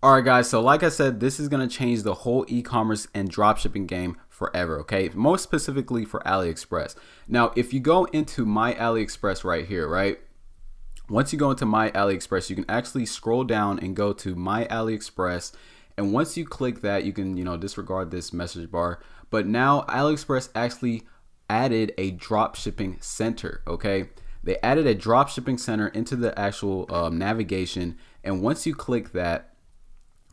All right, guys. So like I said, this is going to change the whole e-commerce and dropshipping game forever. Okay. Most specifically for AliExpress. Now, if you go into my AliExpress right here, right? Once you go into my AliExpress, you can actually scroll down and go to my AliExpress. And once you click that, you can, disregard this message bar. But now AliExpress actually added a dropshipping center. Okay. They added a dropshipping center into the actual navigation. And once you click that,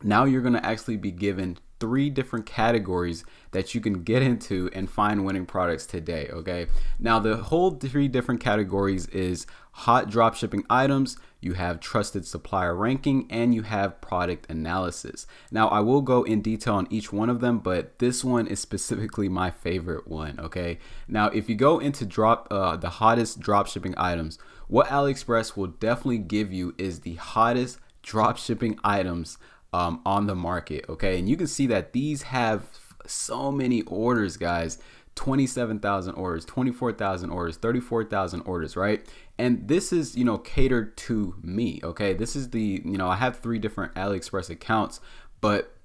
now you're going to actually be given 3 different categories that you can get into and find winning products today. Okay. Now the whole 3 different categories is hot dropshipping items, you have trusted supplier ranking, and you have product analysis. Now I will go in detail on each one of them, but this one is specifically my favorite one. Okay. Now if you go into the hottest dropshipping items, what AliExpress will definitely give you is the hottest dropshipping items on the market. Okay. And you can see that these have so many orders, guys. 27,000 orders, 24,000 orders, 34,000 orders, right? And this is, catered to me. Okay. This is the, I have 3 different AliExpress accounts, but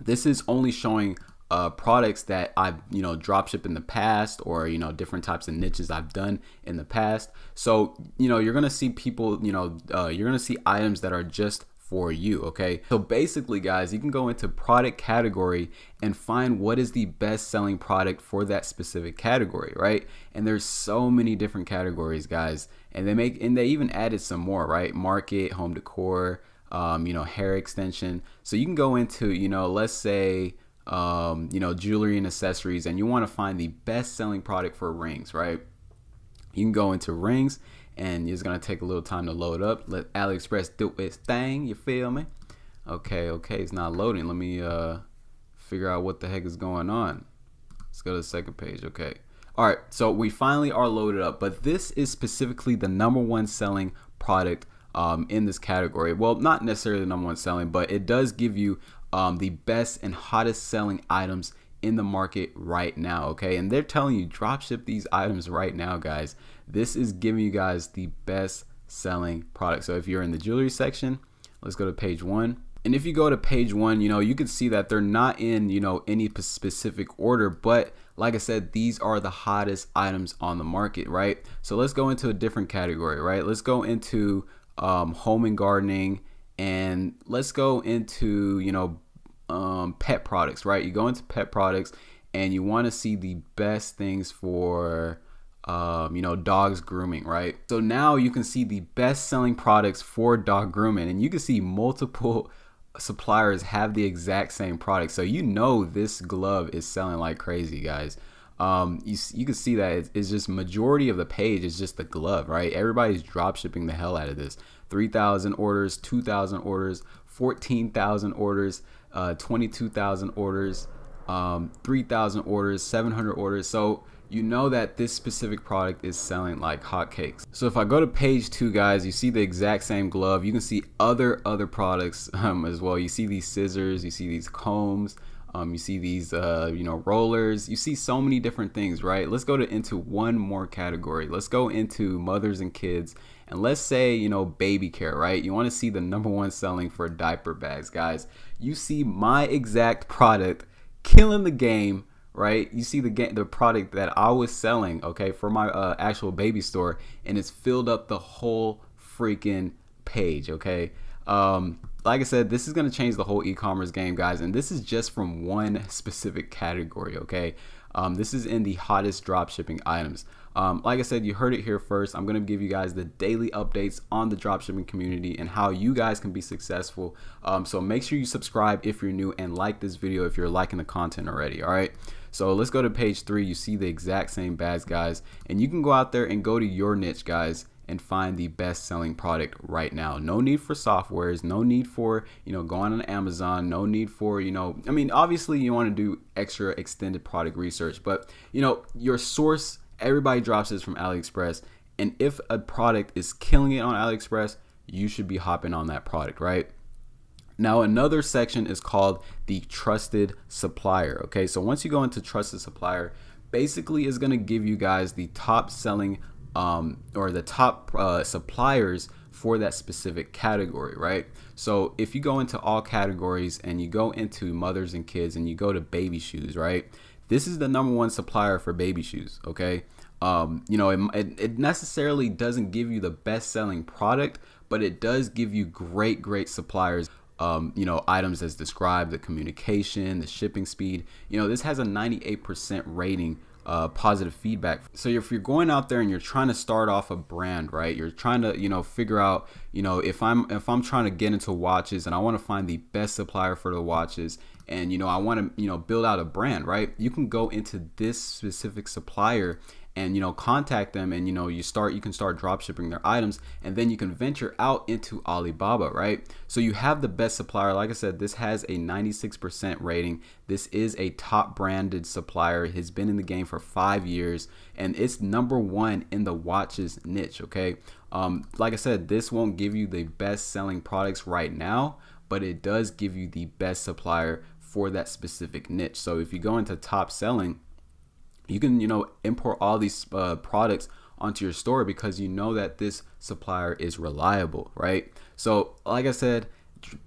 this is only showing products that I've, dropship in the past, or, different types of niches I've done in the past. So, you're going to see people, you're going to see items that are just for you. Okay. So basically, guys, you can go into product category and find what is the best selling product for that specific category, right? And there's so many different categories, guys, and they even added some more, right? Market, home decor, hair extension. So you can go into, let's say, jewelry and accessories, and you want to find the best selling product for rings, right? You can go into rings, and it's going to take a little time to load up. Let AliExpress do its thing. You feel me? Okay. It's not loading. Let me figure out what the heck is going on. Let's go to the second page. Okay. All right. So we finally are loaded up. But this is specifically the #1 selling product in this category. Well, not necessarily the #1 selling, but it does give you the best and hottest selling items in the market right now. Okay. And they're telling you dropship these items right now, guys. This is giving you guys the best selling product. So if you're in the jewelry section, let's go to page 1. And if you go to page 1, you can see that they're not in, any specific order, but like I said, these are the hottest items on the market, right? So let's go into a different category, right? Let's go into home and gardening, and let's go into, pet products, right? You go into pet products and you want to see the best things for dogs grooming, right? So now you can see the best selling products for dog grooming, and you can see multiple suppliers have the exact same product. So this glove is selling like crazy, guys. You can see that it's just majority of the page is just the glove, right? Everybody's drop shipping the hell out of this. 3,000 orders, 2,000 orders, 14,000 orders, 22,000 orders, 3,000 orders, 700 orders. So that this specific product is selling like hotcakes. So if I go to page 2, guys, you see the exact same glove. You can see other products as well. You see these scissors, you see these combs, you see these rollers. You see so many different things, right? Let's go into one more category. Let's go into mothers and kids, and let's say baby care, right? You want to see the #1 selling for diaper bags, guys. You see my exact product killing the game, right? You see the product that I was selling, okay, for my actual baby store, and it's filled up the whole freaking page. Okay. Like I said, this is going to change the whole e-commerce game, guys, and this is just from one specific category. Okay. This is in the hottest drop shipping items. Like I said, you heard it here first. I'm going to give you guys the daily updates on the dropshipping community and how you guys can be successful. So make sure you subscribe if you're new, and like this video if you're liking the content already. All right. So let's go to page 3. You see the exact same bags, guys, and you can go out there and go to your niche, guys, and find the best selling product right now. No need for softwares, no need for, going on Amazon, no need for, obviously you want to do extra extended product research, but your source, everybody drops this from AliExpress. And if a product is killing it on AliExpress, you should be hopping on that product, right? Now, another section is called the trusted supplier. Okay. So once you go into trusted supplier, basically is going to give you guys the top selling or the top suppliers for that specific category, right? So if you go into all categories and you go into mothers and kids and you go to baby shoes, right? This is the number one supplier for baby shoes, okay? It necessarily doesn't give you the best selling product, but it does give you great suppliers. Items as described, the communication, the shipping speed. This has a 98% rating, positive feedback. So if you're going out there and you're trying to start off a brand, right? You're trying to, figure out, if I'm trying to get into watches and I want to find the best supplier for the watches, and I want to, build out a brand, right? You can go into this specific supplier and contact them, and you can start drop shipping their items, and then you can venture out into Alibaba, right? So you have the best supplier. Like I said, this has a 96% rating. This is a top branded supplier. It has been in the game for 5 years, and it's number one in the watches niche. Okay, like I said, this won't give you the best selling products right now, but it does give you the best supplier for that specific niche. So if you go into top selling, you can import all these products onto your store because you know that this supplier is reliable, right? So like I said,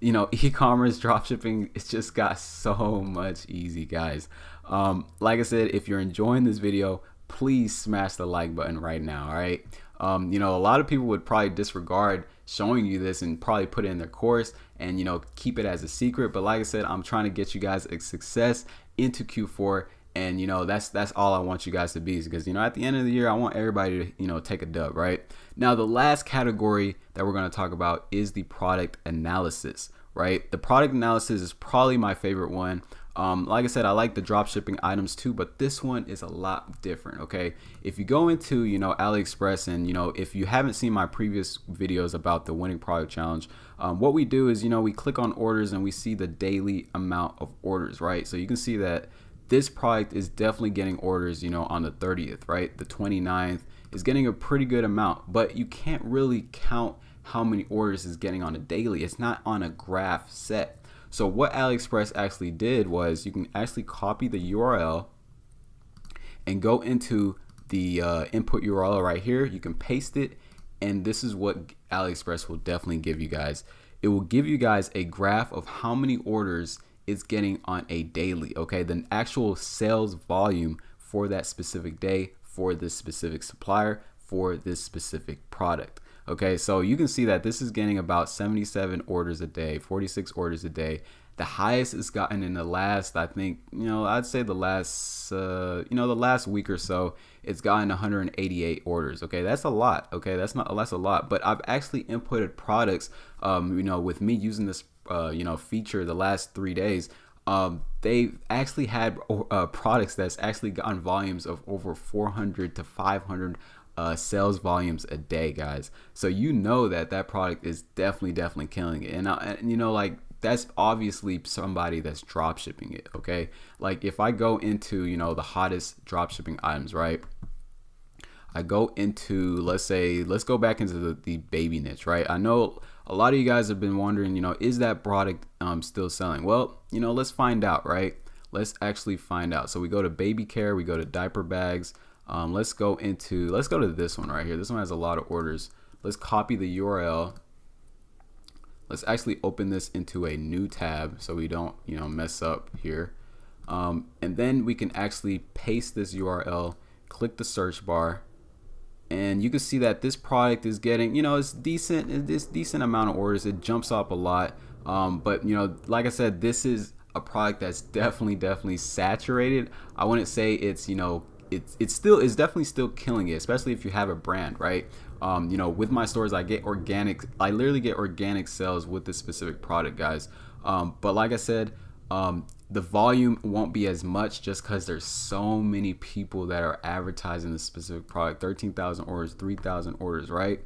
e-commerce dropshipping, it's just got so much easy, guys. Like I said, if you're enjoying this video, please smash the like button right now. All right. A lot of people would probably disregard showing you this and probably put it in their course and keep it as a secret, but like I said, I'm trying to get you guys a success into Q4. And that's all I want you guys to be, because at the end of the year I want everybody to take a dub, right? Now the last category that we're going to talk about is the product analysis, right? The product analysis is probably my favorite one. Like I said, I like the drop shipping items too, but this one is a lot different. Okay, if you go into AliExpress, and if you haven't seen my previous videos about the winning product challenge, what we do is we click on orders and we see the daily amount of orders, right? So you can see that this product is definitely getting orders, on the 30th, right? The 29th is getting a pretty good amount, but you can't really count how many orders is getting on a daily. It's not on a graph set. So what AliExpress actually did was you can actually copy the URL and go into the input URL right here. You can paste it, and this is what AliExpress will definitely give you guys. It will give you guys a graph of how many orders it's getting on a daily, okay? The actual sales volume for that specific day, for this specific supplier, for this specific product. Okay, so you can see that this is getting about 77 orders a day, 46 orders a day. The highest it's gotten in the last, I think, I'd say the last, the last week or so, it's gotten 188 orders. Okay, that's a lot. Okay, that's a lot. But I've actually inputted products, with me using this, feature the last 3 days. They actually had products that's actually gotten volumes of over 400 to 500 sales volumes a day, guys. So that product is definitely killing it, and that's obviously somebody that's drop shipping it. Okay, like if I go into the hottest drop shipping items, right? I go into, let's go back into the baby niche, right? I know a lot of you guys have been wondering, is that product still selling? Well, let's find out, right? Let's actually find out. So we go to baby care, we go to diaper bags. Let's go to this one right here. This one has a lot of orders. Let's copy the URL. Let's actually open this into a new tab so we don't, mess up here. And then we can actually paste this URL, click the search bar, and you can see that this product is getting, it's decent amount of orders. It jumps up a lot. But like I said, this is a product that's definitely saturated. I wouldn't say it's, it's definitely still killing it, especially if you have a brand, right? With my stores, I literally get organic sales with this specific product, guys. But like I said, the volume won't be as much just because there's so many people that are advertising this specific product. 13,000 orders, 3,000 orders, right?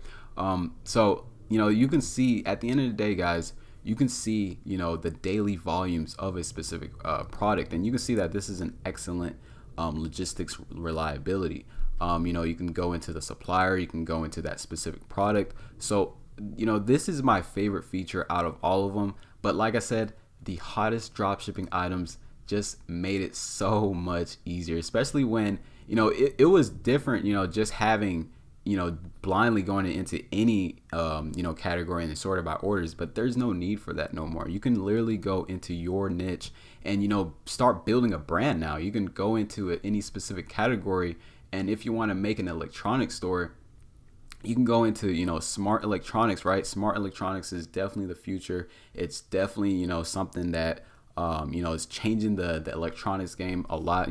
So you can see at the end of the day, guys, you can see the daily volumes of a specific product, and you can see that this is an excellent logistics reliability. You can go into the supplier, you can go into that specific product. So this is my favorite feature out of all of them. But like I said, the hottest drop shipping items just made it so much easier, especially when it was different, just having blindly going into any category and sort it by orders, but there's no need for that no more. You can literally go into your niche and start building a brand. Now you can go into any specific category, and if you want to make an electronics store, you can go into smart electronics, right? Smart electronics is definitely the future. It's definitely something that is changing the electronics game a lot.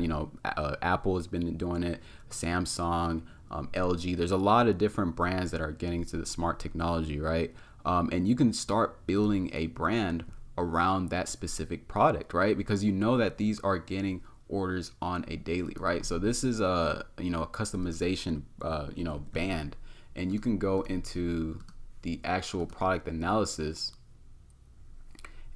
Apple has been doing it, Samsung, LG. There's a lot of different brands that are getting to the smart technology, right? And you can start building a brand around that specific product, right? Because that these are getting orders on a daily, right? So this is a customization band, and you can go into the actual product analysis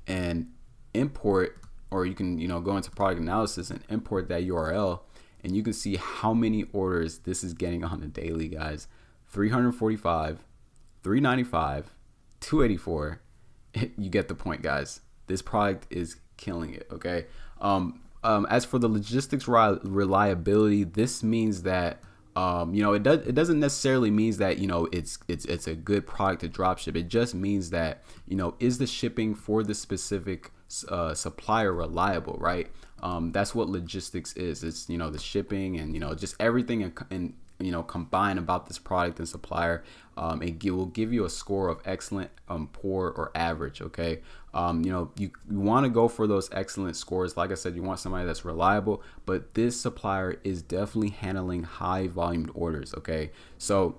and import, or you can go into product analysis and import that URL, and you can see how many orders this is getting on the daily, guys. 345, 395, 284. You get the point, guys. This product is killing it. Okay. As for the logistics reliability, this means that it doesn't necessarily means that it's a good product to dropship. It just means that is the shipping for the specific supplier reliable, right? That's what logistics is. It's the shipping and just everything and combine about this product and supplier. It will give you a score of excellent, poor, or average. Okay. You want to go for those excellent scores. Like I said, you want somebody that's reliable, but this supplier is definitely handling high volume orders. Okay. So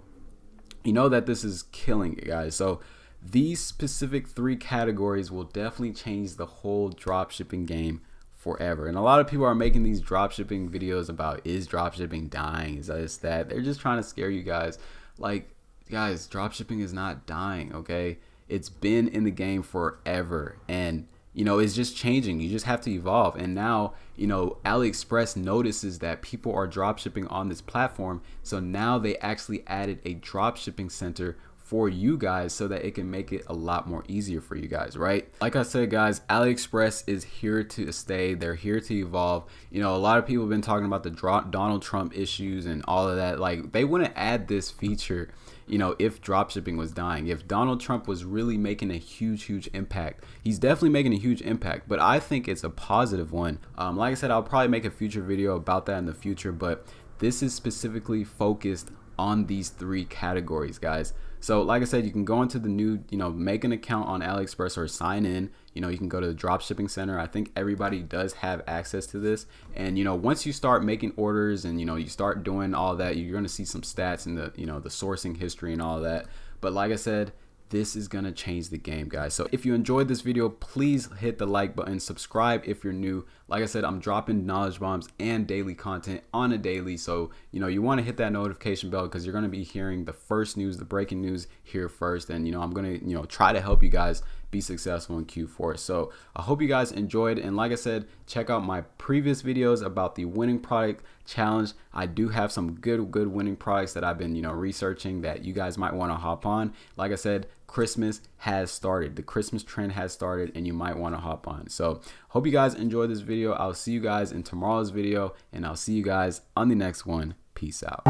that this is killing it, guys. So these specific 3 categories will definitely change the whole dropshipping game forever. And a lot of people are making these dropshipping videos about, is dropshipping dying? Is this, that? They're just trying to scare you guys. Like, guys, dropshipping is not dying, okay? It's been in the game forever, and it's just changing. You just have to evolve. And now AliExpress notices that people are dropshipping on this platform, so now they actually added a dropshipping center for you guys so that it can make it a lot more easier for you guys, right? Like I said, guys, AliExpress is here to stay. They're here to evolve. A lot of people have been talking about the Donald Trump issues and all of that. Like, they wouldn't add this feature if dropshipping was dying. If Donald Trump was really making a huge impact, he's definitely making a huge impact, but I think it's a positive one. Like I said, I'll probably make a future video about that in the future, but this is specifically focused on these 3 categories, guys. So like I said, you can go into the new, make an account on AliExpress or sign in. You can go to the dropshipping center. I think everybody does have access to this. And, once you start making orders and, you start doing all that, you're going to see some stats in the, the sourcing history and all that. But like I said, this is going to change the game, guys. So if you enjoyed this video, please hit the like button, subscribe if you're new. Like I said, I'm dropping knowledge bombs and daily content on a daily. So, you want to hit that notification bell because you're going to be hearing the first news, the breaking news here first. And, I'm going to, try to help you guys be successful in Q4. So I hope you guys enjoyed. And like I said, check out my previous videos about the winning product challenge. I do have some good winning products that I've been, researching that you guys might want to hop on. Like I said, Christmas has started. The Christmas trend has started, and you might want to hop on. So hope you guys enjoyed this video. I'll see you guys in tomorrow's video, and I'll see you guys on the next one. Peace out.